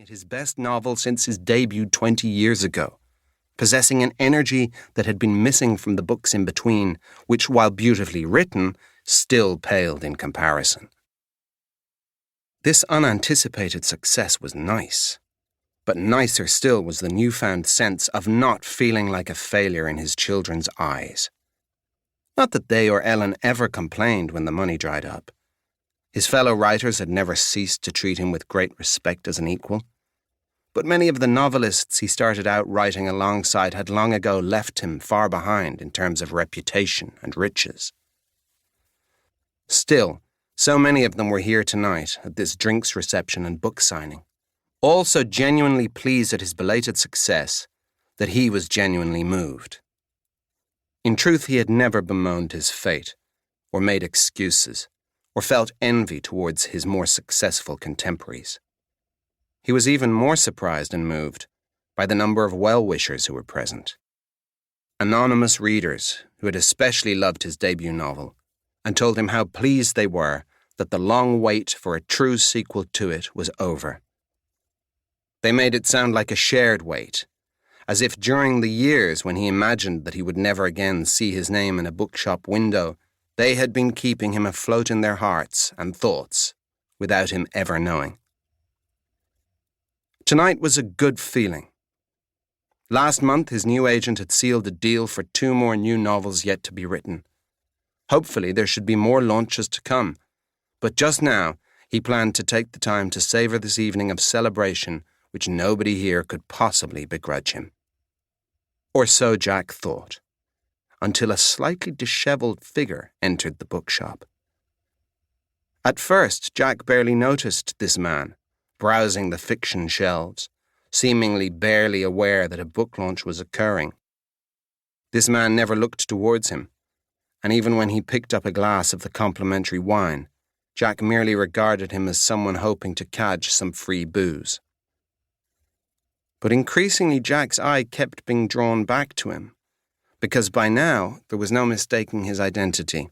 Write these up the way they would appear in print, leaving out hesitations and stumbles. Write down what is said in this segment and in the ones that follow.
it his best novel since his debut 20 years ago, possessing an energy that had been missing from the books in between, which, while beautifully written, still paled in comparison. This unanticipated success was nice, but nicer still was the newfound sense of not feeling like a failure in his children's eyes. Not that they or Ellen ever complained when the money dried up. His fellow writers had never ceased to treat him with great respect as an equal, but many of the novelists he started out writing alongside had long ago left him far behind in terms of reputation and riches. Still, so many of them were here tonight at this drinks reception and book signing, all so genuinely pleased at his belated success that he was genuinely moved. In truth, he had never bemoaned his fate, or made excuses, or felt envy towards his more successful contemporaries. He was even more surprised and moved by the number of well-wishers who were present. Anonymous readers who had especially loved his debut novel and told him how pleased they were that the long wait for a true sequel to it was over. They made it sound like a shared wait, as if during the years when he imagined that he would never again see his name in a bookshop window, they had been keeping him afloat in their hearts and thoughts, without him ever knowing. Tonight was a good feeling. Last month, his new agent had sealed a deal for 2 more new novels yet to be written. Hopefully, there should be more launches to come, but just now, he planned to take the time to savor this evening of celebration which nobody here could possibly begrudge him. Or so Jack thought, until a slightly dishevelled figure entered the bookshop. At first, Jack barely noticed this man, browsing the fiction shelves, seemingly barely aware that a book launch was occurring. This man never looked towards him, and even when he picked up a glass of the complimentary wine, Jack merely regarded him as someone hoping to catch some free booze. But increasingly Jack's eye kept being drawn back to him, because by now there was no mistaking his identity.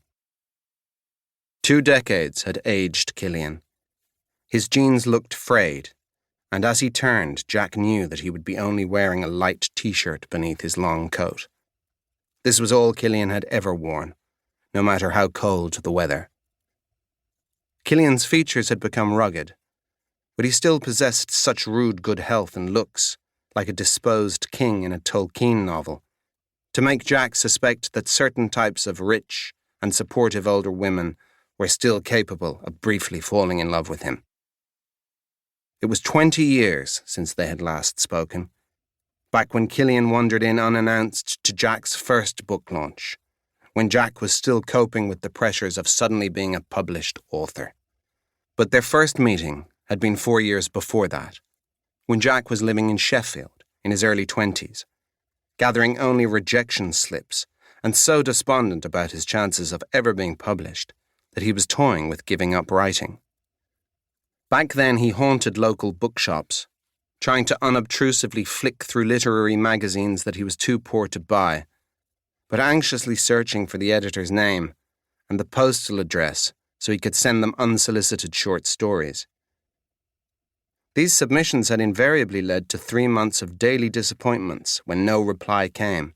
2 decades had aged Killian. His jeans looked frayed, and as he turned, Jack knew that he would be only wearing a light t-shirt beneath his long coat. This was all Killian had ever worn, no matter how cold the weather. Killian's features had become rugged, but he still possessed such rude good health and looks, like a disposed king in a Tolkien novel, to make Jack suspect that certain types of rich and supportive older women were still capable of briefly falling in love with him. It was 20 years since they had last spoken, back when Killian wandered in unannounced to Jack's first book launch, when Jack was still coping with the pressures of suddenly being a published author. But their first meeting had been 4 years before that, when Jack was living in Sheffield in his early 20s, gathering only rejection slips and so despondent about his chances of ever being published that he was toying with giving up writing. Back then he haunted local bookshops, trying to unobtrusively flick through literary magazines that he was too poor to buy, but anxiously searching for the editor's name and the postal address so he could send them unsolicited short stories. These submissions had invariably led to 3 months of daily disappointments when no reply came,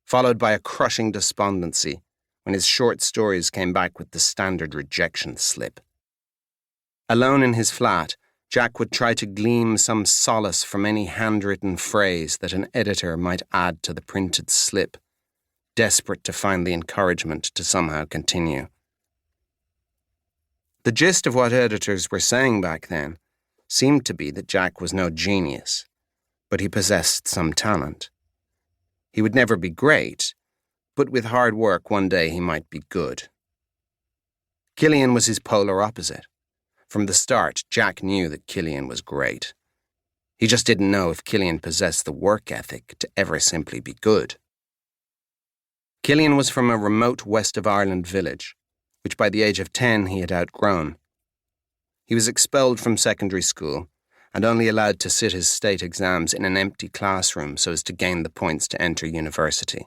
followed by a crushing despondency when his short stories came back with the standard rejection slip. Alone in his flat, Jack would try to glean some solace from any handwritten phrase that an editor might add to the printed slip, desperate to find the encouragement to somehow continue. The gist of what editors were saying back then seemed to be that Jack was no genius, but he possessed some talent. He would never be great, but with hard work one day he might be good. Killian was his polar opposite. From the start, Jack knew that Killian was great. He just didn't know if Killian possessed the work ethic to ever simply be good. Killian was from a remote west of Ireland village, which by the age of 10 he had outgrown. He was expelled from secondary school and only allowed to sit his state exams in an empty classroom so as to gain the points to enter university.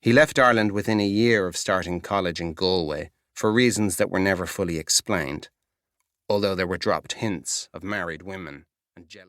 He left Ireland within a year of starting college in Galway for reasons that were never fully explained, although there were dropped hints of married women and jealousy.